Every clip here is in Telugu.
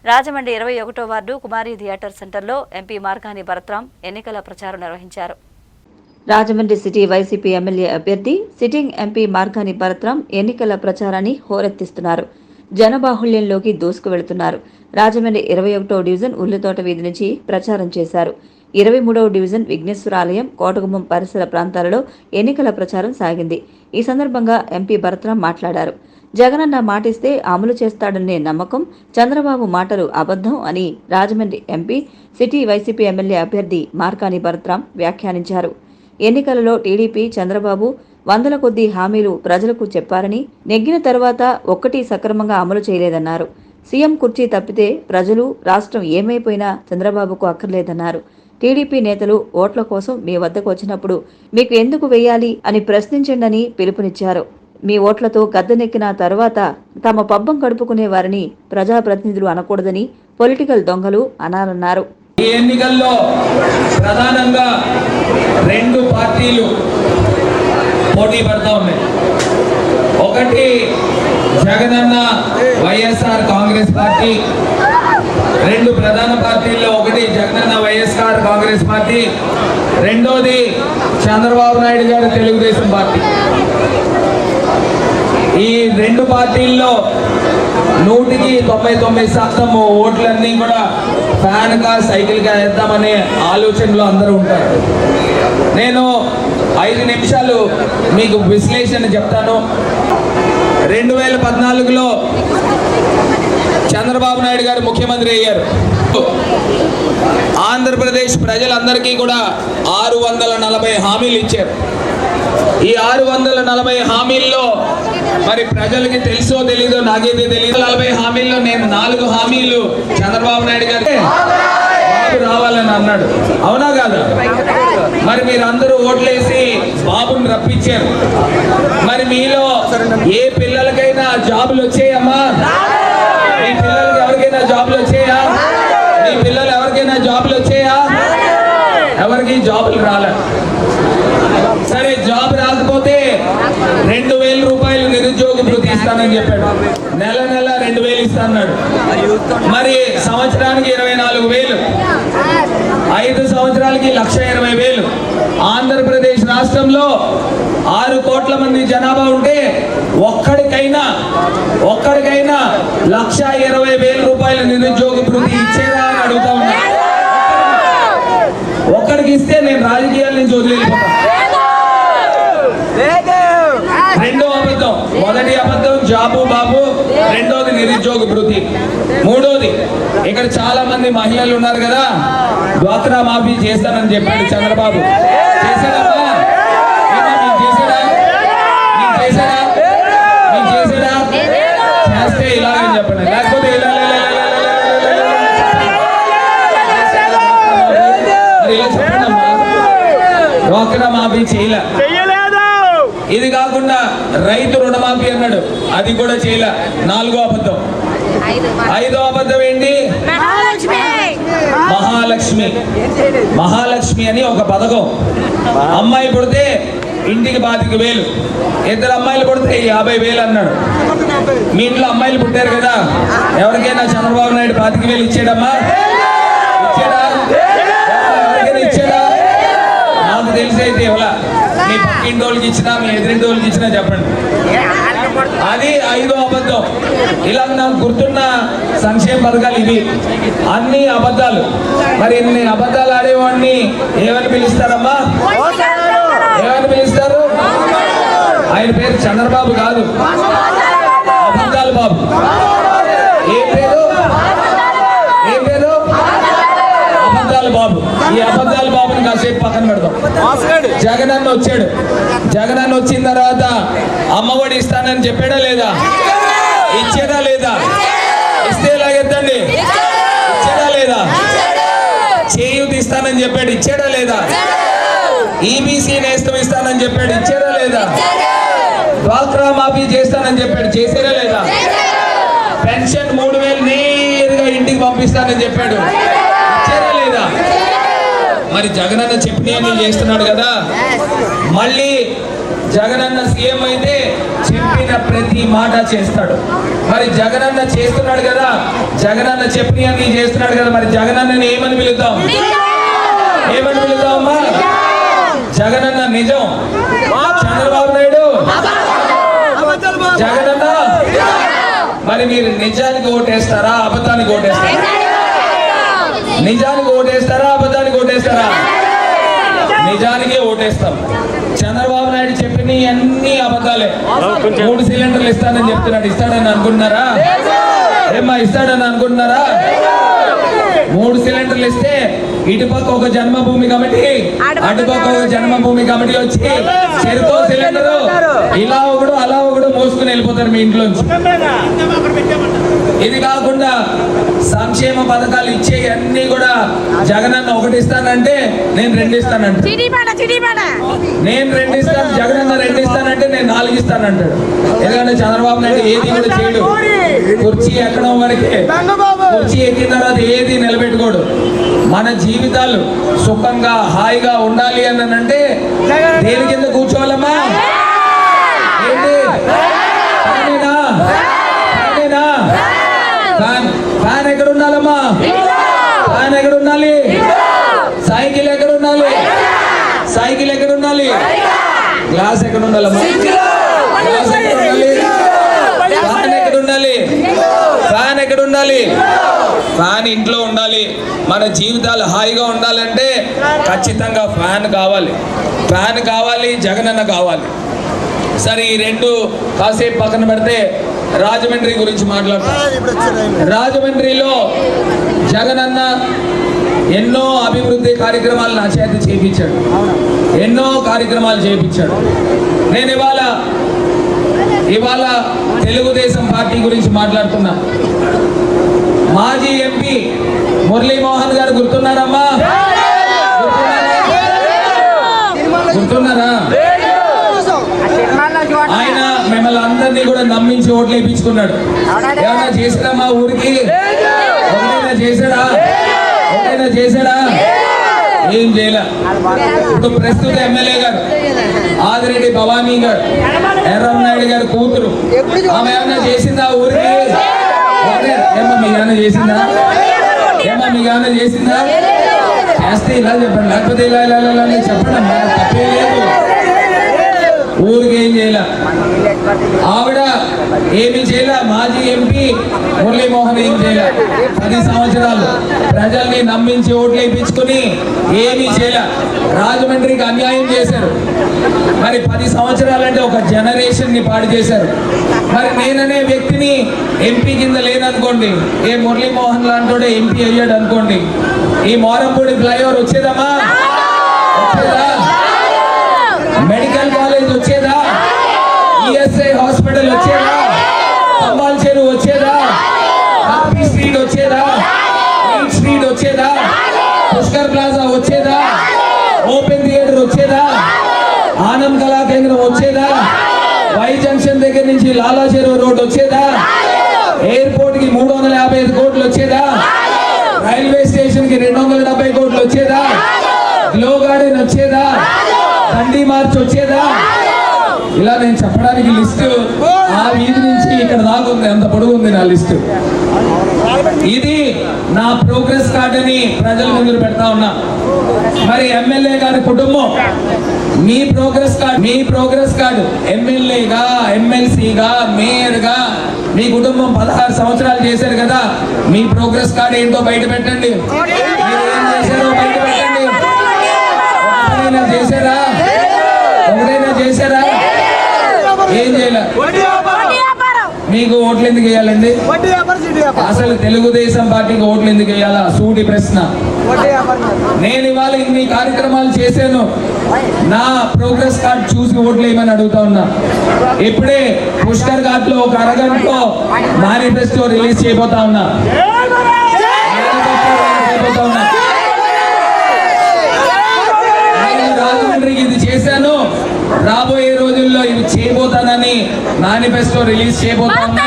రాజమండ్రి 21వ వార్డు కుమారి థియేటర్ సెంటర్లో ఎంపీ మార్గాని భరత్రాం ఎన్నికల ప్రచారం నిర్వహించారు. రాజమండ్రి సిటీ వైసీపీ ఎమ్మెల్యే అభ్యర్థి సిట్టింగ్ ఎంపీ మార్గాని భరత్రాం ఎన్నికల ప్రచారాన్ని హోరెత్తిస్తున్నారు. జనబాహుళ్యంలోకి దూసుకు వెళుతున్నారు. రాజమండ్రి 21వ డివిజన్ ఉల్లితోట వీధి నుంచి ప్రచారం చేశారు. 23వ డివిజన్ విఘ్నేశ్వరాలయం, కోటగుమ్మం పరిసర ప్రాంతాలలో ఎన్నికల ప్రచారం సాగింది. ఈ సందర్భంగా ఎంపీ భరత్రాం మాట్లాడారు. జగనన్న మాటిస్తే అమలు చేస్తాడనే నమ్మకం, చంద్రబాబు మాటలు అబద్ధం అని Rajahmundry MP, city YCP MLA అభ్యర్థి మార్గాని భరత్రాం వ్యాఖ్యానించారు. ఎన్నికలలో టీడీపీ, చంద్రబాబు వందల కొద్దీ హామీలు ప్రజలకు చెప్పారని, నెగ్గిన తర్వాత ఒక్కటి సక్రమంగా అమలు చేయలేదన్నారు. సీఎం కుర్చీ తప్పితే ప్రజలు, రాష్ట్రం ఏమైపోయినా చంద్రబాబుకు అక్కర్లేదన్నారు. టీడీపీ నేతలు ఓట్ల కోసం మీ వద్దకు వచ్చినప్పుడు మీకు ఎందుకు వేయాలి అని ప్రశ్నించండని పిలుపునిచ్చారు. మీ ఓట్లతో గద్దెనెక్కిన తర్వాత తమ పబ్బం గడుపుకునే వారిని ప్రజాప్రతినిధులు అనకూడదని, పొలిటికల్ దొంగలు అనాలన్నారు. ఈ ఎన్నికల్లో ప్రధానంగా రెండు పార్టీలు పోటీ పడతా ఉన్నాయి. ఒకటి జగనన్న వైఎస్ఆర్ కాంగ్రెస్ పార్టీ, రెండు ప్రధాన పార్టీల్లో ఒకటి జగనన్న వైఎస్ఆర్ కాంగ్రెస్ పార్టీ, రెండోది చంద్రబాబు నాయుడు గారి తెలుగుదేశం పార్టీ. ఈ రెండు పార్టీల్లో 99% ఓట్లన్నీ కూడా ఫ్యాన్గా, సైకిల్గా వేద్దామనే ఆలోచనలో అందరూ ఉంటారు. నేను 5 నిమిషాలు మీకు విశ్లేషణ చెప్తాను. 2014లో చంద్రబాబు నాయుడు గారు ముఖ్యమంత్రి అయ్యారు. ఆంధ్రప్రదేశ్ ప్రజలందరికీ కూడా 640 హామీలు ఇచ్చారు. ఈ 640 హామీల్లో మరి ప్రజలకి తెలుసో తెలీదో నాకైతే తెలియదు. 40 హామీల్లో నేను 4 హామీలు చంద్రబాబు నాయుడు గారికి బాబు రావాలని అన్నాడు. అవునా కాదా? మరి మీరందరూ ఓట్లేసి బాబుని రప్పించారు. మరి మీలో ఏ పిల్లలకైనా జాబులు వచ్చాయమ్మా? మీ పిల్లలకి ఎవరికైనా జాబులు వచ్చాయా? మీ పిల్లలు ఎవరికైనా జాబులు వచ్చాయా? ఎవరికి జాబులు రాలే. సరే, జాబ్ రాకపోతే 2000 రూపాయలు నిరుద్యోగ భృతి ఇస్తానని చెప్పాడు. నెల 2000 ఇస్తాన్నాడు. మరి సంవత్సరానికి 24,000, 5 సంవత్సరాలకి 1,20,000. ఆంధ్రప్రదేశ్ రాష్ట్రంలో 6 కోట్ల మంది జనాభా ఉంటే ఒక్కడికైనా 1,20,000 రూపాయలు నిరుద్యోగ భృతి ఇచ్చేదా అని అడుగుతా ఉన్నా. ఒక్కడికి ఇస్తే నేను రాజకీయాల నుంచి వదిలేకపోతాను. రెండో అబద్ధం. మొదటి అబద్ధం జాబు బాబు, రెండోది నిరుద్యోగ భృతి, మూడోది ఇక్కడ చాలా మంది మహిళలు ఉన్నారు కదా, డ్వాక్రా మాఫీ చేస్తానని చెప్పాడు చంద్రబాబు. చేశాడమ్మా? చేశాడా? చేస్తే ఇలాగని చెప్పండి, లేకపోతే ఇలా చెప్పండి అమ్మా. డ్వాక్రా మాఫీ చేయలే. ఇది కాకుండా రైతు రుణమాఫీ అన్నాడు, అది కూడా చేయలే. 4వ అబద్ధం. 5వ అబద్ధం ఏంటి? మహాలక్ష్మి అని ఒక పథకం. అమ్మాయి పుడితే ఇంటికి 25,000, 2 అమ్మాయిలు పుడితే 50,000 అన్నాడు. మీ ఇంట్లో అమ్మాయిలు పుట్టారు కదా, ఎవరికైనా చంద్రబాబు నాయుడు 25,000 ఇచ్చాడమ్మా? ఇచ్చాడా? ఎవరికైనా ఇచ్చాడా? నాకు తెలిసి అయితే ఇవ్వలా. మీ పక్కింటి వాళ్ళకి ఇచ్చినా, మీ ఎదురింటి వాళ్ళకి ఇచ్చినా చెప్పండి. అది 5వ అబద్ధం. ఇలా నాకు గుర్తున్న సంక్షేమ పథకాలు ఇవి. అన్ని అబద్ధాలు. మరి ఇన్ని అబద్ధాలు ఆడేవాడిని ఏమని పిలుస్తారమ్మా? ఏమని పిలుస్తారు? ఆయన పేరు చంద్రబాబు కాదు, అబద్ధాలు బాబు. ఏ పేరు? అబద్ధాలు బాబు. ఈ అబద్ధాల బాబుని కాసేపు పక్కన పెడదాం. జగనన్న వచ్చాడు. జగనన్న వచ్చిన తర్వాత అమ్మఒడి ఇస్తానని చెప్పాడా లేదా? ఇచ్చాడా లేదా? ఇస్తే ఎలాగెత్తండి? ఇచ్చాడా లేదా? చేయూత ఇస్తానని చెప్పాడు, ఇచ్చాడా లేదా? ఈబీసీ నేస్తం ఇస్తానని చెప్పాడు, ఇచ్చాడా లేదా? డ్వాక్రా మాఫీ చేస్తానని చెప్పాడు, చేసారా లేదా? పెన్షన్ 3,000 నేరుగా ఇంటికి పంపిస్తానని చెప్పాడు, ఇచ్చారా లేదా? మరి జగనన్న చెప్పినవి చేస్తున్నాడు కదా. మళ్ళీ జగనన్న సీఎం అయితే చెప్పిన ప్రతి మాట చేస్తాడు. మరి జగనన్న చేస్తున్నాడు కదా, జగనన్న చెప్పినవన్నీ చేస్తున్నాడు కదా, మరి జగనన్నని ఏమని పిలుద్దాం? ఏమని పిలుద్దాం అమ్మా? జగనన్న నిజం, చంద్రబాబు నాయుడు జగనన్న. మరి మీరు నిజానికి ఓటేస్తారా, అబద్ధానికి ఓటేస్తారా? నిజానికి ఓటేస్తారా, అబద్ధానికి ఓటేస్తారా? నిజానికే ఓటేస్తాం. చంద్రబాబు నాయుడు చెప్పిన అన్ని అబద్ధాలే. 3 సిలిండర్లు ఇస్తానని చెప్తున్నాడు. ఇస్తాడని అనుకుంటున్నారా? ఏమ్మా ఇస్తాడని అనుకుంటున్నారా? 3 సిలిండర్లు ఇస్తే ఇటుపక్క ఒక జన్మభూమి కమిటీ, అటుపక్క ఒక జన్మభూమి కమిటీ వచ్చి చెరుకో సిలిండరు ఇలా ఒకడు అలా ఒకడు మోసుకుని వెళ్ళిపోతారు మీ ఇంట్లోంచి. ఇది కాకుండా సంక్షేమ పథకాలు ఇచ్చే అన్ని కూడా జగనన్న 1 ఇస్తానంటే నేను 2 ఇస్తానంట. నేను 2 ఇస్తాను, జగనన్న 2 ఇస్తానంటే నేను 4 ఇస్తానంటాడు. ఎందుకంటే చంద్రబాబు నాయుడు ఏది కూడా చేయడు. కుర్చీ ఎక్కడం వరకే, కుర్చీ ఎక్కిన తర్వాత ఏది నిలబెట్టుకోడు. మన జీవితాలు సుఖంగా హాయిగా ఉండాలి అని అంటే దేని కింద కూర్చోవాలమ్మా? ఏంటి? ఫ్యాన్ ఎక్కడ ఉండాలమ్మా? ఫ్యాన్ ఎక్కడ ఉండాలి? సైకిల్ ఎక్కడ ఉండాలి? సైకిల్ ఎక్కడ ఉండాలి? గ్లాస్ ఎక్కడ ఉండాలమ్మా? గ్లాస్ ఎక్కడ ఉండాలి? ఫ్యాన్ ఎక్కడ ఉండాలి? ఫ్యాన్ ఎక్కడ ఉండాలి? ఫ్యాన్ ఇంట్లో ఉండాలి. మన జీవితాలు హాయిగా ఉండాలంటే ఖచ్చితంగా ఫ్యాన్ కావాలి. ఫ్యాన్ కావాలి, జగనన్న కావాలి. సరే, ఈ 2 కాసేపు పక్కన పెడితే రాజమండ్రి గురించి మాట్లాడతాం. రాజమండ్రిలో జగనన్న ఎన్నో అభివృద్ధి కార్యక్రమాలు నా చేత చేయించాడు. ఎన్నో కార్యక్రమాలు చేయించాడు. నేను ఇవాళ తెలుగుదేశం పార్టీ గురించి మాట్లాడుతున్నా. మాజీ ఎంపీ మురళీమోహన్ గారు గుర్తున్నారమ్మా? గుర్తున్నారా? ఆయన మిమ్మల్ని అందరినీ కూడా నమ్మించి ఓట్లు వేయించుకున్నాడు. ఏమన్నా చేశాడా మా ఊరికి? ఒకటైనా చేశాడా? ఒకటైనా చేశాడా? ఏం చేయలే. ఇప్పుడు ప్రస్తుత ఎమ్మెల్యే గారు ఆదిరెడ్డి భవానీ గారు, ఎర్రన్నాయుడు గారి కూతురు, ఆమె ఏమన్నా చేసిందా ఊరికి? ఏమన్నా మీకు ఏమన్నా చేసిందా? ఏమన్నా మీకు ఏమన్నా చేసిందా? చేస్తే ఇలా చెప్పండి, లేకపోతే ఇలా ఇలా ఇలా చెప్పండి అమ్మా, తప్పే లేదు. ఊరికి ఏం చేయలే. ఆవిడ ఏమి చేయలే. మాజీ ఎంపీ మురళీమోహన్ ఏం చేయలే. 10 సంవత్సరాలు ప్రజల్ని నమ్మించి ఓట్లు వేయించుకుని ఏమీ చేయలే. రాజమండ్రికి అన్యాయం చేశారు. మరి 10 సంవత్సరాలంటే ఒక జనరేషన్ ని పాడు చేశారు. మరి నేననే వ్యక్తిని ఎంపీ కింద లేననుకోండి, ఏ మురళీమోహన్ లాంటి ఎంపీ అయ్యాడు అనుకోండి, ఈ మోరంపూడి ఫ్లైఓవర్ వచ్చేదమ్మా? వచ్చేదా? మెడికల్ కాలేజ్ వచ్చేదా? ఈఎస్ఐ హాస్పిటల్ వచ్చేదా? కంబాల్ చెరువు వచ్చేదా? హ్యాపీ స్ట్రీట్ వచ్చేదా? మెయిన్ స్ట్రీట్ వచ్చేదా? పుష్కర్ ప్లాజా వచ్చేదా? ఓపెన్ థియేటర్ వచ్చేదా? ఆనం కళా కేంద్రం వచ్చేదా? వై జంక్షన్ దగ్గర నుంచి లాలా చెరువు రోడ్ వచ్చేదా? ఎయిర్పోర్ట్ కి 355 కోట్లు వచ్చేదా? రైల్వే స్టేషన్ కి 270 కోట్లు వచ్చేదా? గ్లో గార్డెన్ వచ్చేదా? దండి మార్చ్ వచ్చేదా? ఇలా నేను చెప్పడానికి లిస్టు ఆ వీధి నుంచి ఇక్కడ దాకా ఉంది, అంత పొడుగు ఉంది నా లిస్టు. ఇది నా ప్రోగ్రెస్ కార్డ్ అని ప్రజల ముందు పెడతా ఉన్నా. మరి ఎమ్మెల్యే గారి కుటుంబం మీ ప్రోగ్రెస్ కార్డు ఎమ్మెల్యేగా, ఎమ్మెల్సీగా, మేయర్గా మీ కుటుంబం 16 సంవత్సరాలు చేశారు కదా, మీ ప్రోగ్రెస్ కార్డు ఏంటో బయట పెట్టండి. మీరు ఏం చేశారో బయట పెట్టండి. ఒకటైనా చేశారా? ఒకటైనా చేశారా? ఏం చేయలే. మీకు ఓట్లు ఎందుకు వేయాలండి? అసలు తెలుగుదేశం పార్టీకి ఓట్లు ఎందుకు వేయాలా? సూటి ప్రశ్న. నేను ఇవాళ ఇన్ని కార్యక్రమాలు చేశాను, నా ప్రోగ్రెస్ కార్డ్ చూసి ఓట్లు వేయమని అడుగుతా ఉన్నా. ఇప్పుడే పుష్కర్ ఘాట్ లో ఒక అరగంటలో మేనిఫెస్టో రిలీజ్ చేయబోతా ఉన్నా. రాజమండ్రికి ఇది చేశాను, రాబోయే రోజుల్లో ఇవి చేయబోతానని మేనిఫెస్టో రిలీజ్ చేయబోతా ఉన్నా.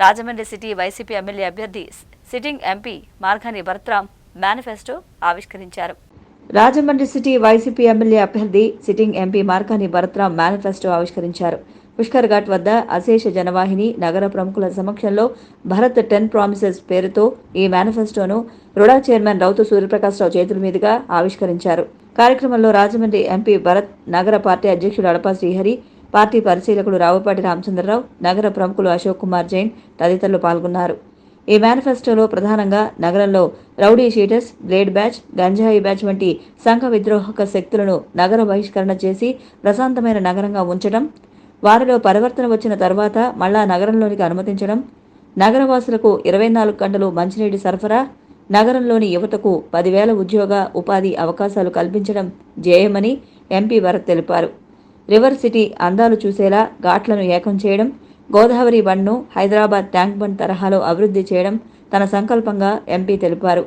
రాజమండ్రి సిటీ వైసీపీ ఎమ్మెల్యే అభ్యర్థి sitting MP Margani Bharat Ram manifesto ఆవిష్కరించారు. రాజమండ్రి సిటీ వైసీపీ ఎమ్మెల్యే అభ్యర్థి sitting MP Margani Bharat Ram manifesto ఆవిష్కరించారు. పుష్కర్ ఘాట్ వద్ద అశేష జనవాహిని నగర ప్రముఖుల సమక్షంలో భరత్ 10 ప్రామిసెస్ పేరుతో ఈ మేనిఫెస్టోను రుడా చైర్మన్ రౌతు సూర్యప్రకాశ్రావు చేతుల మీదుగా ఆవిష్కరించారు. కార్యక్రమంలో రాజమండ్రి ఎంపీ భరత్, నగర పార్టీ అధ్యక్షుడు అడపా శ్రీహరి, పార్టీ పరిశీలకుడు రావుపాటి రామచంద్రరావు, నగర ప్రముఖులు అశోక్ కుమార్ జైన్ తదితరులు పాల్గొన్నారు. ఈ మేనిఫెస్టోలో ప్రధానంగా నగరంలో రౌడీ షీటర్స్, బ్లేడ్ బ్యాచ్, గంజాయి బ్యాచ్ వంటి సంఘ విద్రోహక శక్తులను నగర బహిష్కరణ చేసి ప్రశాంతమైన నగరంగా ఉంచడం, వారిలో పరివర్తన వచ్చిన తర్వాత మళ్లా నగరంలోనికి అనుమతించడం, నగరవాసులకు 24 గంటలు మంచినీటి సరఫరా, నగరంలోని యువతకు 10,000 ఉద్యోగ ఉపాధి అవకాశాలు కల్పించడం ధ్యేయమని ఎంపీ భరత్ తెలిపారు. రివర్ సిటీ అందాలు చూసేలా ఘాట్లను ఏకం చేయడం, గోదావరి బండ్ను హైదరాబాద్ ట్యాంక్ బండ్ తరహాలో అభివృద్ధి చేయడం తన సంకల్పంగా ఎంపీ తెలిపారు.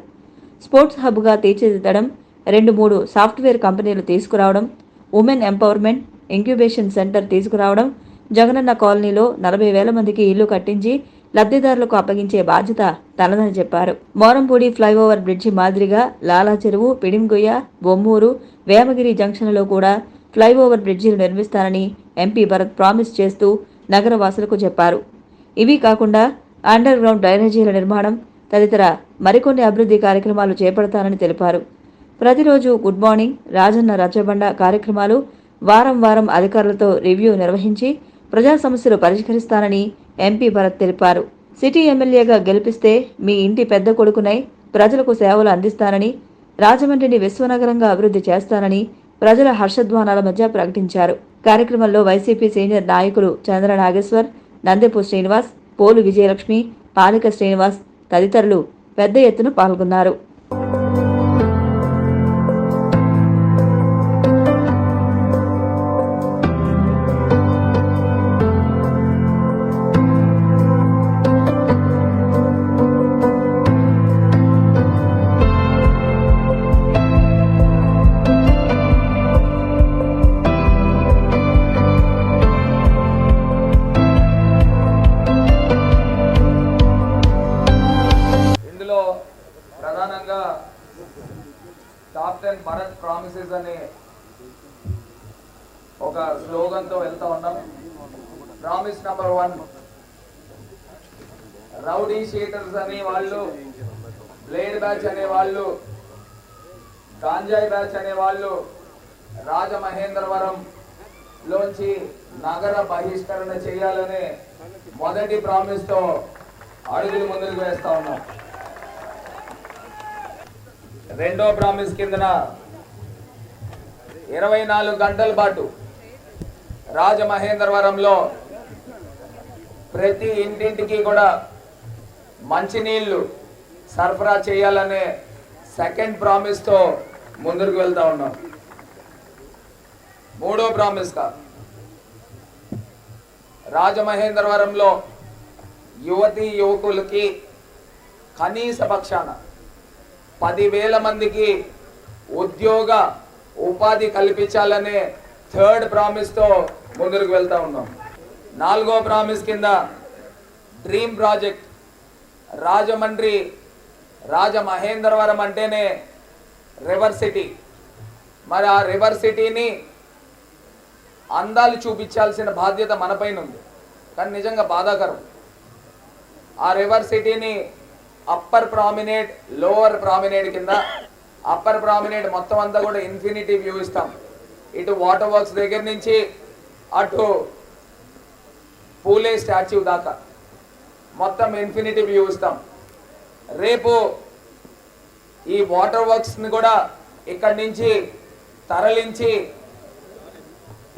స్పోర్ట్స్ హబ్గా తీర్చిదిద్దడం, 2-3 సాఫ్ట్వేర్ కంపెనీలు తీసుకురావడం, ఉమెన్ ఎంపవర్మెంట్ ఇంక్యుబేషన్ సెంటర్ తీసుకురావడం, జగనన్న కాలనీలో 40,000 మందికి ఇల్లు కట్టించి లబ్ధిదారులకు అప్పగించే బాధ్యత తనదని చెప్పారు. మోరంపూడి ఫ్లైఓవర్ బ్రిడ్జి మాదిరిగా లాలా చెరువు, పిడింగొయ్య, బొమ్మూరు, వేమగిరి జంక్షన్లలో కూడా ఫ్లైఓవర్ బ్రిడ్జిలు నిర్మిస్తానని ఎంపీ భరత్ ప్రామిస్ చేస్తూ నగరవాసులకు చెప్పారు. ఇవి కాకుండా అండర్ గ్రౌండ్ డ్రైనేజీల నిర్మాణం తదితర మరికొన్ని అభివృద్ధి కార్యక్రమాలు చేపడతానని తెలిపారు. ప్రతిరోజు గుడ్ మార్నింగ్ రాజన్న రచ్చబండ కార్యక్రమాలు వారం వారం అధికారులతో రివ్యూ నిర్వహించి ప్రజా సమస్యలు పరిష్కరిస్తానని ఎంపీ భరత్ తెలిపారు. సిటీ ఎమ్మెల్యేగా గెలిపిస్తే మీ ఇంటి పెద్ద కొడుకునై ప్రజలకు సేవలు అందిస్తానని, రాజమండ్రిని విశ్వనగరంగా అభివృద్ధి చేస్తానని ప్రజల హర్షధ్వానాల మధ్య ప్రకటించారు. కార్యక్రమంలో వైసీపీ సీనియర్ నాయకులు చంద్ర నాగేశ్వర్, నందెపు శ్రీనివాస్, పోలు విజయలక్ష్మి, పాలిక శ్రీనివాస్ తదితరులు పెద్ద ఎత్తున పాల్గొన్నారు. ప్రధానంగా టాప్ 10 భరత్ ప్రామిసెస్ అనే ఒక స్లోగన్తో వెళ్తా ఉన్నాం. ప్రామిస్ నెంబర్ 1, రౌడీ షీటర్స్ అనే వాళ్ళు, బ్లేడ్ బ్యాచ్ అనే వాళ్ళు, గాంజాయి బ్యాచ్ అనే వాళ్ళు రాజమహేంద్రవరం లోంచి నగర బహిష్కరణ చేయాలనే మొదటి ప్రామిస్ తో అడుగులు ముందుకు వేస్తా ఉన్నాం. రెండో ప్రామిస్ కిందన 24 గంటల పాటు రాజమహేంద్రవరంలో ప్రతి ఇంటింటికి కూడా మంచినీళ్లు సరఫరా చేయాలనే సెకండ్ ప్రామిస్ తో ముందుకు వెళ్తా ఉన్నాం. మూడో ప్రామిస్ గా రాజమహేంద్రవరంలో యువతీ యువకులకి కనీస పక్షాన 10,000 మందికి ఉద్యోగ ఉపాధి కల్పించాలనే థర్డ్ ప్రామిస్ తో ముందుకు వెళ్తా ఉన్నాం. నాలుగో ప్రామిస్ కింద డ్రీమ్ ప్రాజెక్ట్ రాజమండ్రి, రాజమహేంద్రవరం అంటేనే రివర్ సిటీ. మరి ఆ రివర్ సిటీని అందాలు చూపించాల్సిన బాధ్యత మనపైన ఉంది. కానీ నిజంగా బాధాకరం, ఆ రివర్ సిటీని అప్పర్ ప్రామినేట్, లోవర్ ప్రామినేట్ కింద, అప్పర్ ప్రామినేట్ మొత్తం అంతా కూడా ఇన్ఫినిటీ వ్యూ ఇస్తాం. ఇటు వాటర్ వర్క్స్ దగ్గర నుంచి అటు పూలే స్టాచ్యూ దాకా మొత్తం ఇన్ఫినిటీ వ్యూ ఇస్తాం. రేపు ఈ వాటర్ వర్క్స్ని కూడా ఇక్కడి నుంచి తరలించి,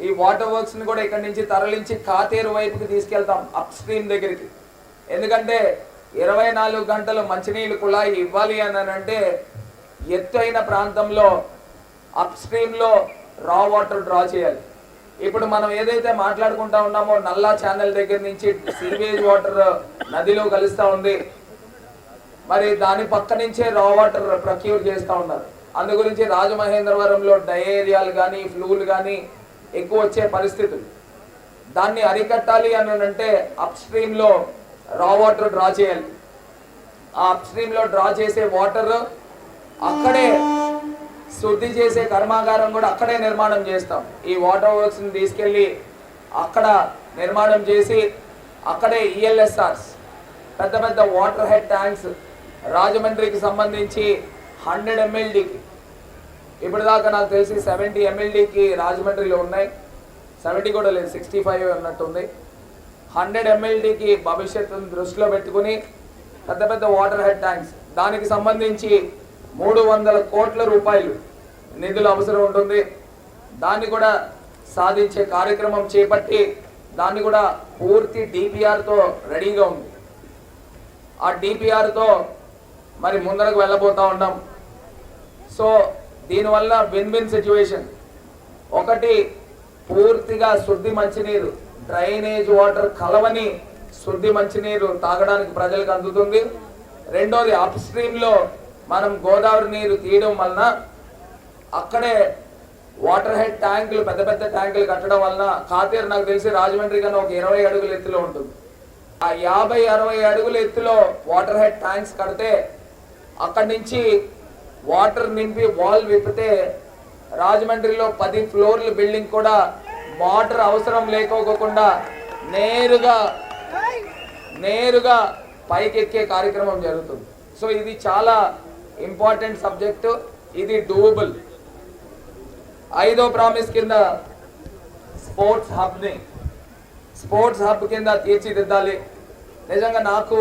ఈ వాటర్ వర్క్స్ని కూడా ఇక్కడి నుంచి తరలించి కాతేరు వైపుకి తీసుకెళ్తాం, అప్ స్ట్రీమ్ దగ్గరికి. ఎందుకంటే 24 గంటలు మంచినీళ్ళు కుళాయి ఇవ్వాలి అని అంటే ఎత్తైన ప్రాంతంలో అప్ స్ట్రీమ్లో రా వాటర్ డ్రా చేయాలి. ఇప్పుడు మనం ఏదైతే మాట్లాడుకుంటా ఉన్నామో నల్లా ఛానల్ దగ్గర నుంచి సీవేజ్ వాటర్ నదిలో కలుస్తూ ఉంది. మరి దాని పక్క నుంచే రా వాటర్ ప్రొక్యూర్ చేస్తూ ఉన్నారు. అందు గురించి రాజమహేంద్రవరంలో డయేరియాలు కానీ ఫ్లూలు కానీ ఎక్కువ వచ్చే పరిస్థితులు. దాన్ని అరికట్టాలి అని అంటే అప్ స్ట్రీమ్లో రా వాటర్ డ్రా చేయాలి. ఆ అప్ స్ట్రీమ్లో డ్రా చేసే వాటర్ అక్కడే శుద్ధి చేసే కర్మాగారం కూడా అక్కడే నిర్మాణం చేస్తాం. ఈ వాటర్ వర్క్స్ని తీసుకెళ్ళి అక్కడ నిర్మాణం చేసి అక్కడే ఈఎల్ఎస్ఆర్స్ పెద్ద పెద్ద వాటర్ హెడ్ ట్యాంక్స్ రాజమండ్రికి సంబంధించి 100 MLDకి ఇప్పటిదాకా నాకు తెలిసి 70 MLDకి రాజమండ్రిలో ఉన్నాయి. 70 కూడా లేదు, 65 ఉన్నట్టుంది. 100 MLDకి భవిష్యత్తును దృష్టిలో పెట్టుకుని పెద్ద పెద్ద వాటర్ హెడ్ ట్యాంక్స్ దానికి సంబంధించి 300 కోట్ల రూపాయలు నిధులు అవసరం ఉంటుంది. దాన్ని కూడా సాధించే కార్యక్రమం చేపట్టి దాన్ని కూడా పూర్తి డిపిఆర్తో రెడీగా ఉంది. ఆ డిపిఆర్తో మరి ముందరకు వెళ్ళబోతూ ఉన్నాం. సో దీనివల్ల విన్ విన్ సిచ్యువేషన్. ఒకటి, పూర్తిగా శుద్ధి మంచినీరు, డ్రైనేజ్ వాటర్ కలవని శుద్ధి మంచినీరు తాగడానికి ప్రజలకు అందుతుంది. రెండోది, అప్ స్ట్రీమ్లో మనం గోదావరి నీరు తీయడం వలన అక్కడే వాటర్ హెడ్ ట్యాంకులు పెద్ద పెద్ద ట్యాంకులు కట్టడం వలన కాతేరు నాకు తెలిసి రాజమండ్రి కన్నా ఒక 20 అడుగుల ఎత్తులో ఉంటుంది. ఆ 50-60 అడుగుల ఎత్తులో వాటర్ హెడ్ ట్యాంక్స్ కడితే అక్కడి నుంచి వాటర్ నింపి వాల్ విప్పితే రాజమండ్రిలో 10 ఫ్లోర్ల బిల్డింగ్ కూడా వాటర్ అవసరం లేకోకుండా నేరుగా పైకెక్కే కార్యక్రమం జరుగుతుంది. సో ఇది చాలా ఇంపార్టెంట్ సబ్జెక్టు, ఇది డూయబుల్. 5వ ప్రామిస్ కింద స్పోర్ట్స్ హబ్ కింద తీర్చిదిద్దాలి. నిజంగా నాకు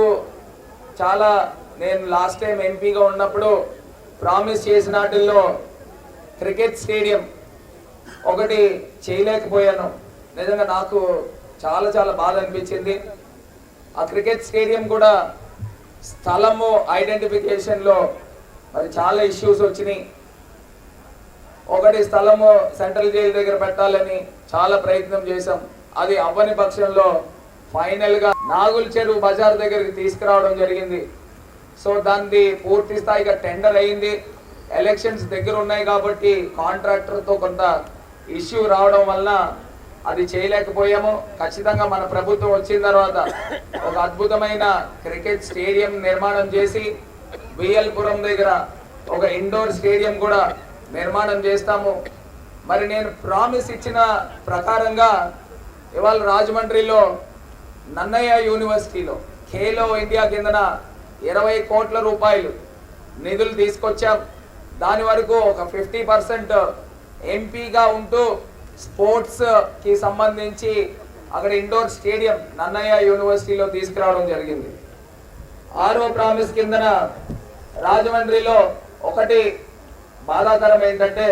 చాలా, నేను లాస్ట్ టైం ఎంపీగా ఉన్నప్పుడు ప్రామిస్ చేసిన వాటిల్లో క్రికెట్ స్టేడియం ఒకటి చేయలేకపోయాను. నిజంగా నాకు చాలా చాలా బాధ అనిపించింది. ఆ క్రికెట్ స్టేడియం కూడా స్థలము ఐడెంటిఫికేషన్లో మరి చాలా ఇష్యూస్ వచ్చినాయి. ఒకటి, స్థలము సెంట్రల్ జైలు దగ్గర పెట్టాలని చాలా ప్రయత్నం చేశాం. అది అవ్వని పక్షంలో ఫైనల్గా నాగుల చెరువు బజార్ దగ్గరికి తీసుకురావడం జరిగింది. సో దాన్ని పూర్తి స్థాయిగా టెండర్ అయింది. ఎలక్షన్స్ దగ్గర ఉన్నాయి కాబట్టి కాంట్రాక్టర్తో కొంత ఇష్యూ రావడం వలన అది చేయలేకపోయాము. ఖచ్చితంగా మన ప్రభుత్వం వచ్చిన తర్వాత ఒక అద్భుతమైన క్రికెట్ స్టేడియం నిర్మాణం చేసి బిఎల్పురం దగ్గర ఒక ఇండోర్ స్టేడియం కూడా నిర్మాణం చేస్తాము. మరి నేను ప్రామిస్ ఇచ్చిన ప్రకారంగా ఇవాళ రాజమండ్రిలో నన్నయ్య యూనివర్సిటీలో ఖేలో ఇండియా కిందన 20 కోట్ల రూపాయలు నిధులు తీసుకొచ్చాం. దాని వరకు ఒక 50% ఎంపీగా ఉంటూ స్పోర్ట్స్కి సంబంధించి అక్కడ ఇండోర్ స్టేడియం నన్నయ్య యూనివర్సిటీలో తీసుకురావడం జరిగింది. 6వ ప్రామిస్ కిందన రాజమండ్రిలో ఒకటి బాధాకరం ఏంటంటే,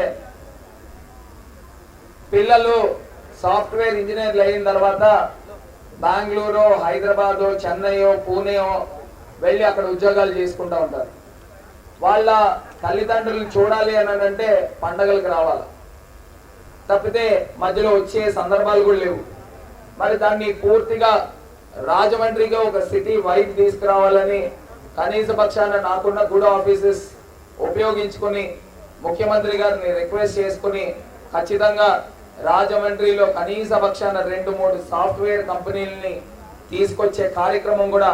పిల్లలు సాఫ్ట్వేర్ ఇంజనీర్లు అయిన తర్వాత బెంగళూరు, హైదరాబాదు, చెన్నైయో, పూణేయో వెళ్ళి అక్కడ ఉద్యోగాలు చేసుకుంటూ ఉంటారు. వాళ్ళ తల్లిదండ్రులను చూడాలి అని అంటే పండగలకు రావాలి తప్పితే మధ్యలో వచ్చే సందర్భాలు కూడా లేవు. మరి దాన్ని పూర్తిగా రాజమండ్రిగా ఒక సిటీ వైడ్ తీసుకురావాలని కనీస పక్షాన నాకున్న గుడ్ ఆఫీసెస్ ఉపయోగించుకొని ముఖ్యమంత్రి గారిని రిక్వెస్ట్ చేసుకుని ఖచ్చితంగా రాజమండ్రిలో కనీస పక్షాన 2-3 సాఫ్ట్వేర్ కంపెనీలని తీసుకొచ్చే కార్యక్రమం కూడా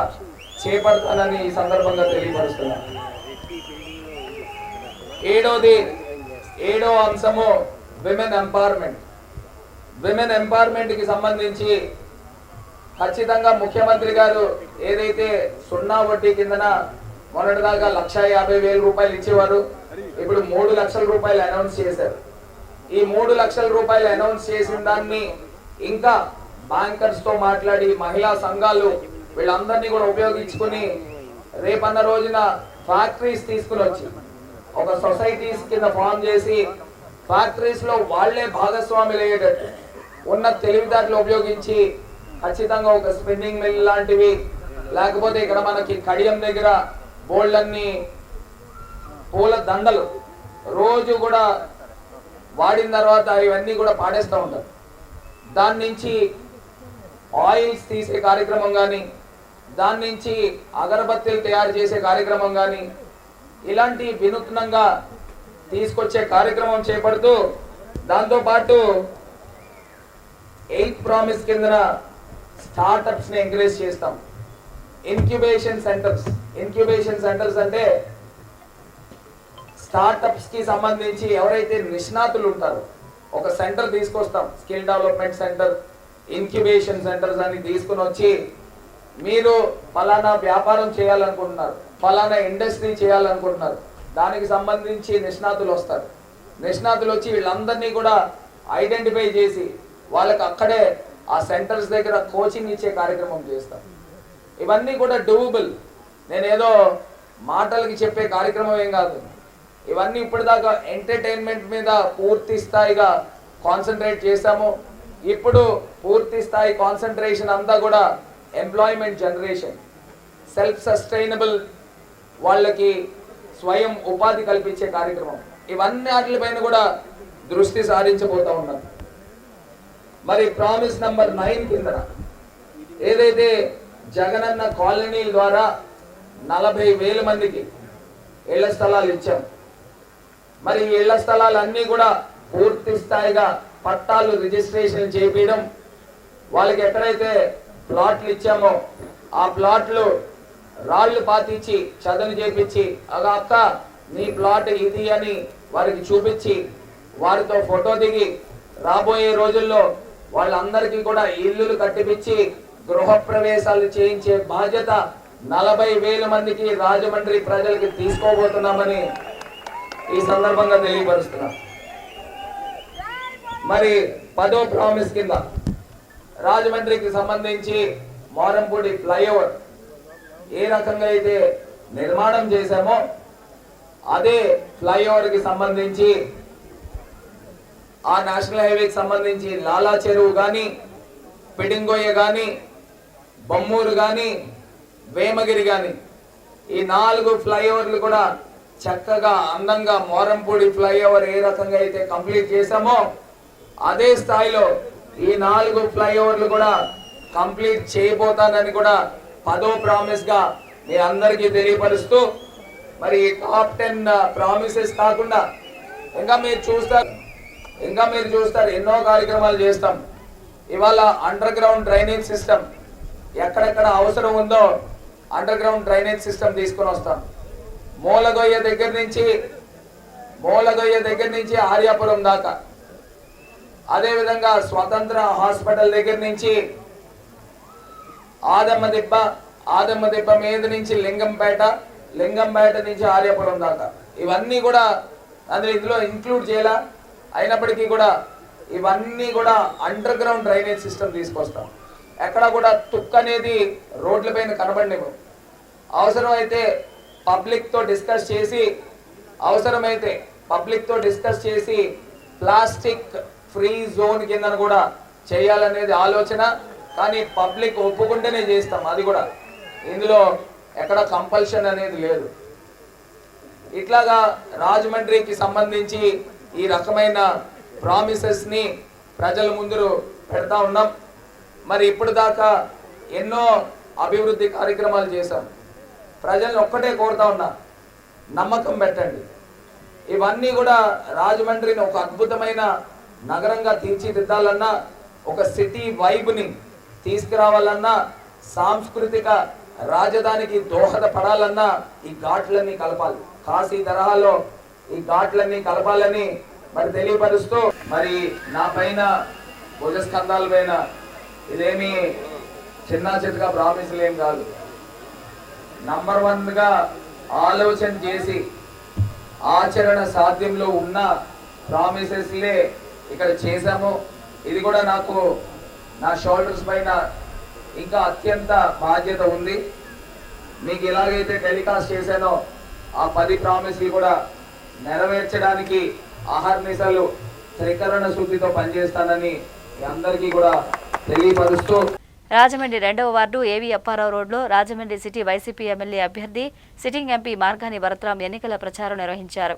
చేపడతానని ఈ సందర్భంగా తెలియపరుస్తున్నాను. 7వ అంశము విమెన్ ఎంపవర్మెంట్కి సంబంధించి ఖచ్చితంగా ముఖ్యమంత్రి గారు ఏదైతే 0 వడ్డీ కిందన మొన్నటిదాకా 1,50,000 రూపాయలు ఇచ్చేవారు, ఇప్పుడు 3 లక్షల రూపాయలు అనౌన్స్ చేశారు. ఈ 3 లక్షల రూపాయలు అనౌన్స్ చేసిన దాన్ని ఇంకా బ్యాంకర్స్తో మాట్లాడి మహిళా సంఘాలు వీళ్ళందరినీ కూడా ఉపయోగించుకుని రేపన్న రోజున ఫ్యాక్టరీస్ తీసుకుని వచ్చి ఒక సొసైటీస్ కింద ఫామ్ చేసి ఫ్యాక్టరీస్లో వాళ్లే భాగస్వాములు అయ్యేటట్టు ఉన్న తెలివితేటలు ఉపయోగించి ఖచ్చితంగా ఒక స్పిన్నింగ్ మిల్ లాంటివి, లేకపోతే ఇక్కడ మనకి కడియం దగ్గర బోల్డన్ని పూల దండలు రోజు కూడా వాడిన తర్వాత ఇవన్నీ కూడా పాడేస్తూ ఉంటారు. దాని నుంచి ఆయిల్స్ తీసే కార్యక్రమం కానీ, దాని నుంచి అగరబత్తీలు తయారు చేసే కార్యక్రమం కానీ, ఇలాంటి వినూత్నంగా తీసుకొచ్చే కార్యక్రమం చేపడుతూ దాంతోపాటు 8th ప్రామిస్ కిందన స్టార్టప్స్ని ఎంకరేజ్ చేస్తాం. ఇంక్యుబేషన్ సెంటర్స్ అంటే స్టార్టప్స్ కి సంబంధించి ఎవరైతే నిష్ణాతులు ఉంటారో ఒక సెంటర్ తీసుకొస్తాం, skill development centre, incubation centres అని తీసుకుని వచ్చి మీరు ఫలానా వ్యాపారం చేయాలనుకుంటున్నారు, ఫలానా ఇండస్ట్రీ చేయాలనుకుంటున్నారు, దానికి సంబంధించి నిష్ణాతులు వస్తారు. నిష్ణాతులు వచ్చి వీళ్ళందరినీ కూడా ఐడెంటిఫై చేసి వాళ్ళకి అక్కడే ఆ సెంటర్స్ దగ్గర కోచింగ్ ఇచ్చే కార్యక్రమం చేస్తాం. ఇవన్నీ కూడా డూబుల్, నేనేదో మాటలకి చెప్పే కార్యక్రమం ఏం కాదు. ఇవన్నీ ఇప్పటిదాకా ఎంటర్టైన్మెంట్ మీద పూర్తి స్థాయిగా కాన్సన్ట్రేట్ చేశాము. ఇప్పుడు పూర్తి స్థాయి కాన్సన్ట్రేషన్ అంతా కూడా ఎంప్లాయ్మెంట్ జనరేషన్, సెల్ఫ్ సస్టైనబుల్, వాళ్ళకి స్వయం ఉపాధి కల్పించే కార్యక్రమం, ఇవన్నీ వాటిపైన కూడా దృష్టి సారించబోతా ఉన్నాం. మరి ప్రామిస్ నంబర్ 9 కింద ఏదైతే జగనన్న కాలనీల ద్వారా 40,000 మందికి ఇళ్ల స్థలాలు ఇచ్చాం. మరి ఈ ఇళ్ల స్థలాలన్నీ కూడా పూర్తి స్థాయిగా పట్టాలు రిజిస్ట్రేషన్ చేయించడం, వాళ్ళకి ఎక్కడైతే ప్లాట్లు ఇచ్చామో ఆ ప్లాట్లు రాళ్లు పాతించి చదును చేపించి, అక్క నీ ప్లాట్ ఇది అని వారికి చూపించి వారితో ఫోటో దిగి రాబోయే రోజుల్లో వాళ్ళందరికీ కూడా ఇల్లులు కట్టిపించి గృహప్రవేశాలు చేయించే బాధ్యత 40,000 మందికి రాజమండ్రి ప్రజలకి తీసుకోబోతున్నామని ఈ సందర్భంగా తెలియపరుస్తున్నాం. మరి 10వ ప్రామిస్ కింద రాజమండ్రికి సంబంధించి మోరంపూడి ఫ్లైఓవర్ ఏ రకంగా అయితే నిర్మాణం చేశామో అదే ఫ్లైఓవర్ కి సంబంధించి ఆ నేషనల్ హైవేకి సంబంధించి లాలా చెరువు కానీ, పిడింగోయ కానీ, బొమ్మూరు కానీ, వేమగిరి కానీ, ఈ 4 ఫ్లైఓవర్లు కూడా చక్కగా అందంగా మోరంపూడి ఫ్లైఓవర్ ఏ రకంగా అయితే కంప్లీట్ చేశామో అదే స్థాయిలో ఈ 4 ఫ్లైఓవర్లు కూడా కంప్లీట్ చేయబోతానని కూడా 10వ ప్రామిస్ గా మీ అందరికీ తెలియపరుస్తూ, మరి టాప్ 10 ప్రామిసెస్ కాకుండా ఇంకా మీరు చూస్తారు ఎన్నో కార్యక్రమాలు చేస్తాం. ఇవాళ అండర్ గ్రౌండ్ డ్రైనేజ్ సిస్టమ్ ఎక్కడెక్కడ అవసరం ఉందో అండర్ గ్రౌండ్ డ్రైనేజ్ సిస్టమ్ తీసుకొని వస్తాం. మూలగొయ్య దగ్గర నుంచి ఆర్యాపురం దాకా, అదేవిధంగా స్వతంత్ర హాస్పిటల్ దగ్గర నుంచి ఆదమ్మ దిబ్బ మీద నుంచి లింగంపేట నుంచి ఆర్యాపురం దాకా, ఇవన్నీ కూడా ఇందులో ఇంక్లూడ్ చేయాల. అయినప్పటికీ కూడా ఇవన్నీ కూడా అండర్ గ్రౌండ్ డ్రైనేజ్ సిస్టమ్ తీసుకొస్తాం. ఎక్కడ కూడా తుక్కు అనేది రోడ్లపైన కనబడలేము. అవసరమైతే పబ్లిక్తో డిస్కస్ చేసి ప్లాస్టిక్ ఫ్రీ జోన్ కింద కూడా చేయాలనేది ఆలోచన. కానీ పబ్లిక్ ఒప్పుకుంటేనే చేస్తాం, అది కూడా ఇందులో ఎక్కడ కంపల్షన్ అనేది లేదు. ఇట్లాగా రాజమండ్రికి సంబంధించి ఈ రకమైన ప్రామిసెస్ ని ప్రజల ముందు పెడతా ఉన్నాం. మరి ఇప్పుడు దాకా ఎన్నో అభివృద్ధి కార్యక్రమాలు చేశాం. ప్రజల్ని ఒక్కటే కోరుతా ఉన్నా, నమ్మకం పెట్టండి. ఇవన్నీ కూడా రాజమండ్రిని ఒక అద్భుతమైన నగరంగా తీర్చిదిద్దాలన్నా, ఒక సిటీ వైబ్ని తీసుకురావాలన్నా, సాంస్కృతిక రాజధానికి దోహదపడాలన్నా ఈ ఘాట్లన్నీ కలపాలి. కాశీ తరహాలో ఈ ఘాట్లన్నీ కలపాలని మరి తెలియపరుస్తూ, మరి నా పైన భుజస్కంధాల పైన ఇదేమి చిన్న చితగా ప్రామిసులు ఏం కాదు. నంబర్ 1గా ఆలోచన చేసి ఆచరణ సాధ్యంలో ఉన్న ప్రామిసెస్లే ఇక్కడ చేశాము. ఇది కూడా నాకు నా షోల్డర్స్ పైన ఇంకా అత్యంత బాధ్యత ఉంది. మీకు ఎలాగైతే టెలికాస్ట్ చేశానో ఆ 10 ప్రామిస్లు కూడా నెరవేర్చడానికి ఆహర్నిశలు త్రికరణ శుద్ధితో పనిచేస్తానని మీ అందరికీ కూడా తెలియపరుస్తూ, రాజమండ్రి 2వ వార్డు ఏవి అప్పారావు రోడ్లో రాజమండ్రి సిటీ వైసీపీ ఎమ్మెల్యే అభ్యర్థి సిట్టింగ్ ఎంపీ మార్గాని భరత్రాం ఎన్నికల ప్రచారం నిర్వహించారు.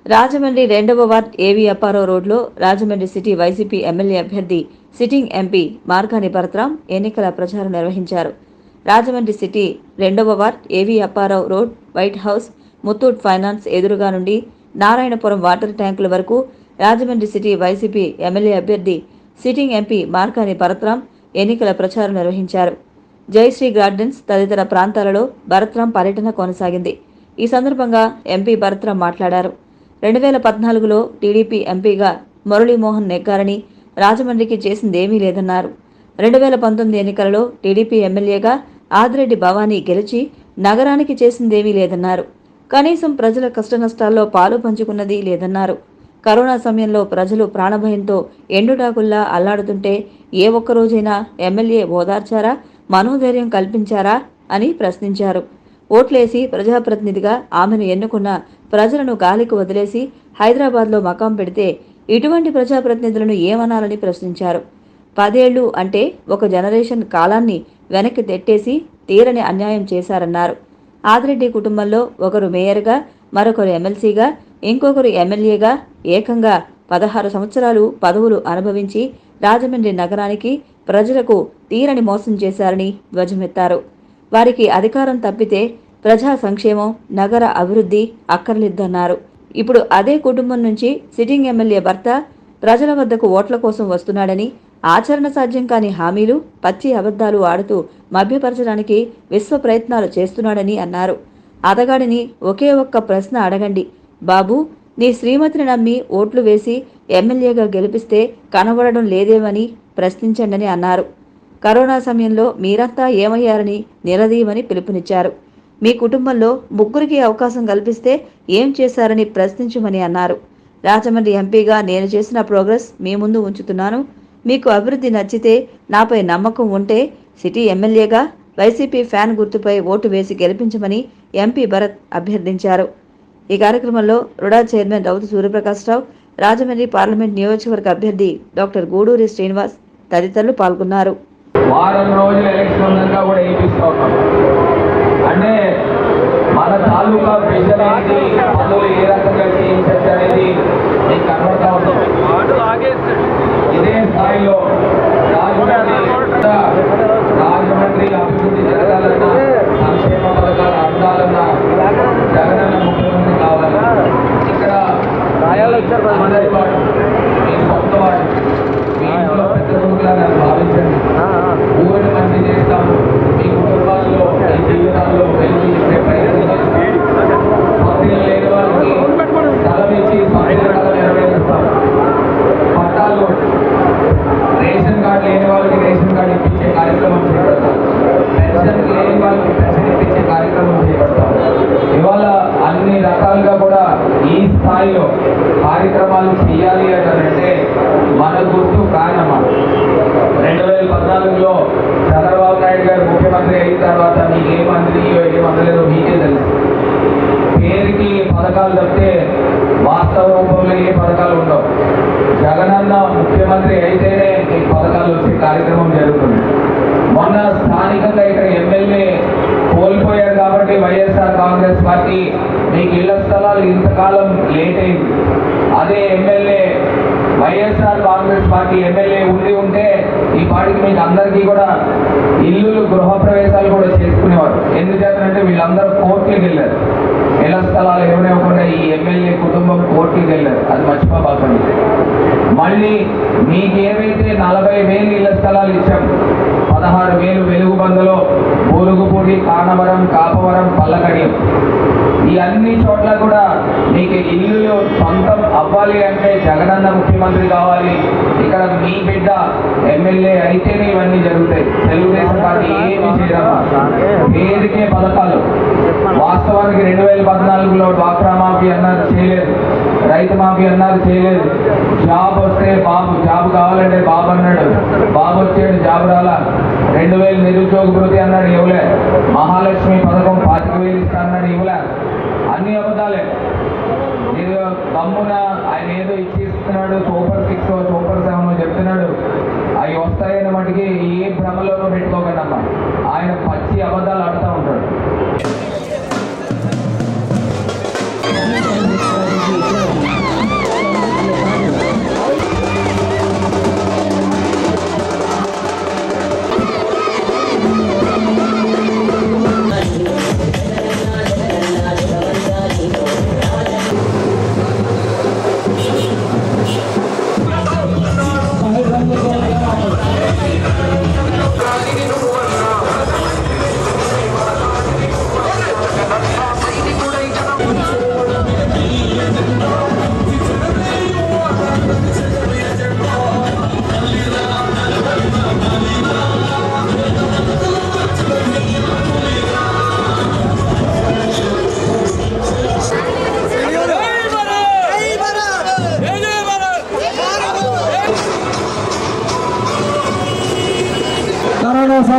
రాజమండ్రి 2వ వార్డు ఏవి అప్పారావు రోడ్లో రాజమండ్రి సిటీ వైసీపీ ఎమ్మెల్యే అభ్యర్థి సిట్టింగ్ ఎంపీ మార్గాని భరత్రాం ఎన్నికల ప్రచారం నిర్వహించారు. రాజమండ్రి సిటీ 2వ వార్డు ఏవి Apparao road, white house, Muthoot finance ఎదురుగా నుండి నారాయణపురం వాటర్ ట్యాంకుల వరకు రాజమండ్రి సిటీ వైసీపీ ఎమ్మెల్యే అభ్యర్థి సిట్టింగ్ ఎంపీ మార్గాని భరత్రాం ఎన్నికల ప్రచారం నిర్వహించారు. జయశ్రీ గార్డెన్స్ తదితర ప్రాంతాలలో భరత్రాం పర్యటన కొనసాగింది. ఈ సందర్భంగా ఎంపీ భరత్రాం మాట్లాడారు. 2014లో టీడీపీ ఎంపీగా మురళీమోహన్ నెగ్గారని, రాజమండ్రికి చేసిందేమీ లేదన్నారు. 2019 ఎన్నికలలో టీడీపీ ఎమ్మెల్యేగా ఆదిరెడ్డి భవానీ గెలిచి నగరానికి చేసిందేమీ లేదన్నారు. కనీసం ప్రజల కష్టనష్టాల్లో పాలు పంచుకున్నది లేదన్నారు. కరోనా సమయంలో ప్రజలు ప్రాణభయంతో ఎండుడాకుల్లా అల్లాడుతుంటే ఏ ఒక్కరోజైనా ఎమ్మెల్యే ఓదార్చారా, మనోధైర్యం కల్పించారా అని ప్రశ్నించారు. ఓట్లేసి ప్రజాప్రతినిధిగా ఆమెను ఎన్నుకున్న ప్రజలను గాలికి వదిలేసి హైదరాబాద్లో మకాం పెడితే ఇటువంటి ప్రజాప్రతినిధులను ఏమనాలని ప్రశ్నించారు. 10 ఏళ్లు అంటే ఒక జనరేషన్ కాలాన్ని వెనక్కి తెట్టేసి తీరని అన్యాయం చేశారన్నారు. ఆదిరెడ్డి కుటుంబంలో ఒకరు మేయర్గా, మరొకరు ఎమ్మెల్సీగా, ఇంకొకరు ఎమ్మెల్యేగా ఏకంగా 16 సంవత్సరాలు పదవులు అనుభవించి రాజమండ్రి నగరానికి, ప్రజలకు తీరని మోసం చేశారని ధ్వజమెత్తారు. వారికి అధికారం తప్పితే ప్రజా సంక్షేమం, నగర అభివృద్ధి అక్కర్లేదన్నారు. ఇప్పుడు అదే కుటుంబం నుంచి సిట్టింగ్ ఎమ్మెల్యే భర్త ప్రజల వద్దకు ఓట్ల కోసం వస్తున్నాడని, ఆచరణ సాధ్యం కాని హామీలు, పచ్చి అబద్ధాలు ఆడుతూ మభ్యపరచడానికి విశ్వ ప్రయత్నాలు చేస్తున్నాడని అన్నారు. అతగాడిని ఒకే ఒక్క ప్రశ్న అడగండి, బాబూ, నీ శ్రీమతిని నమ్మి ఓట్లు వేసి ఎమ్మెల్యేగా గెలిపిస్తే కనబడడం లేదేమని ప్రశ్నించండని అన్నారు. కరోనా సమయంలో మీరంతా ఏమయ్యారని నిలదీయమని పిలుపునిచ్చారు. మీ కుటుంబంలో 3కి అవకాశం కల్పిస్తే ఏం చేశారని ప్రశ్నించమని అన్నారు. రాజమండ్రి ఎంపీగా నేను చేసిన ప్రోగ్రెస్ మీ ముందు ఉంచుతున్నాను. మీకు అభివృద్ధి నచ్చితే, నాపై నమ్మకం ఉంటే సిటీ ఎమ్మెల్యేగా వైసీపీ ఫ్యాన్ గుర్తుపై ఓటు వేసి గెలిపించమని ఎంపీ భరత్ అభ్యర్థించారు. ఈ కార్యక్రమంలో RUDA chairman Routhu Suryaprakash Rao, Rajahmundry parliament నియోజకవర్గ అభ్యర్థి డాక్టర్ గూడూరి శ్రీనివాస్ తదితరులు పాల్గొన్నారు. వారం రోజుల ఎలక్షన్ ఉందంతా కూడా వేయిస్తూ ఉన్నాం. అంటే మన తాలూకా విజన్ అనేది, పనులు ఏ రకంగా చేయించచ్చు అనేది మీకు కనబడతా ఉంటుంది. ఇదే స్థాయిలో రాజమండ్రి అభివృద్ధి జరగాలన్నా, సంక్షేమ పథకాలు అందాలన్నా జగనన్న ముఖ్యమంత్రి కావాలి. ఇక్కడ అందరి వాడు, మీ సొంత వాడు, మీ ఇంట్లో పెద్ద కొడుకులా నన్ను భావించండి. ఊరిని మంచి చేస్తాము, మీ కుటుంబాల్లో, మీ జీవితాల్లో వెళ్లి చెప్పే ప్రయత్నం చేస్తాము. స్వప్నం లేని వారికి స్థలం ఇచ్చి స్వప్నాలు నెరవేరుస్తాము. పట్టాలు, రేషన్ కార్డు లేని వాళ్ళకి రేషన్ కార్డు ఇప్పించే కార్యక్రమం చేపడతాం. పెన్షన్ లేని వాళ్ళకి పెన్షన్ ఇప్పించే కార్యక్రమం చేపడతాం. ఇవాళ అన్ని రకాలుగా కూడా ఈ స్థాయిలో కార్యక్రమాలు చేయాలి అంటే మన గుర్తు కారణమా. 2014లో చంద్రబాబు నాయుడు గారు ముఖ్యమంత్రి అయిన తర్వాత మీకు ఏమందియో ఏమందలేదో మీకే తెలుసు. పేరుకి పథకాలు తప్పితే వాస్తవ రూపంలో ఏ పథకాలు ఉండవు. జగనన్న ముఖ్యమంత్రి అయితేనే ఈ పథకాలు వచ్చే కార్యక్రమం జరుగుతుంది. మొన్న స్థానికంగా ఇక్కడ ఎమ్మెల్యే కోల్పోయారు కాబట్టి వైఎస్ఆర్ కాంగ్రెస్ పార్టీ మీకు ఇళ్ల స్థలాలు ఇంతకాలం లేట్ అయింది. అదే MLA YSR Congress party MLA ఉంటే ఈ పార్టీకి మీకు అందరికీ కూడా ఇల్లులు, గృహప్రవేశాలు కూడా చేసుకునేవారు. ఎందుచేతంటే వీళ్ళందరూ కోర్టులకు వెళ్ళారు. ఇళ్ల స్థలాలు ఇవ్వనివ్వకుండా ఈ ఎమ్మెల్యే కుటుంబం కోర్టులకు వెళ్ళారు. అది మర్చిపోకండి. మళ్ళీ మీకేమైతే 40,000 ఇళ్ల స్థలాలు ఇచ్చాం, 16,000 వెలుగుబందలో, బూరుగుపూడి, కానవరం, కాపవరం, పల్లకడియం, ఈ అన్ని చోట్ల కూడా మీకు ఇల్లు సొంతం అవ్వాలి అంటే జగనన్న ముఖ్యమంత్రి కావాలి. ఇక్కడ మీ బిడ్డ ఎమ్మెల్యే అయితేనే ఇవన్నీ జరుగుతాయి. తెలుగుదేశం పార్టీ ఏమి చేయడమా, పేరుకే పథకాలు. వాస్తవానికి 2014లో డ్వాక్రా మాఫీ అన్నారు, చేయలేదు. రైతు మాఫీ అన్నారు, చేయలేదు. జాబ్ వస్తే బాబు, జాబ్ కావాలంటే బాబు అన్నాడు, బాబు వచ్చాడు, జాబ్ రాలా. 2,000 నిరుద్యోగ భృతి అన్నాడు, ఇవ్వలే. మహాలక్ష్మి పథకం 25,000 ఇస్తా అన్నాడు, ఇవ్వలే. అన్ని అబద్ధాలే. మీరు దమ్మున ఆయన ఏదో ఇచ్చిస్తున్నాడు, సూపర్ 6, సూపర్ 7 చెప్తున్నాడు, అవి వస్తాయని మటుకి ఏ భ్రమలోనూ పెట్టుకోకండి అమ్మా. ఆయన పచ్చి అబద్ధాలు ఆడుతూ ఉంటాడు.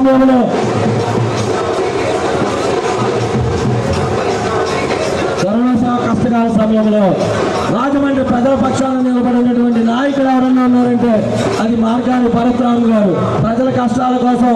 సమయంలో కష్టకాల సమయంలో రాజమండ్రి ప్రజల పక్షాన నిలబడినటువంటి నాయకుడు ఎవరన్నా ఉన్నారంటే అది మార్గాని పరశురామ్ గారు. ప్రజల కష్టాల కోసం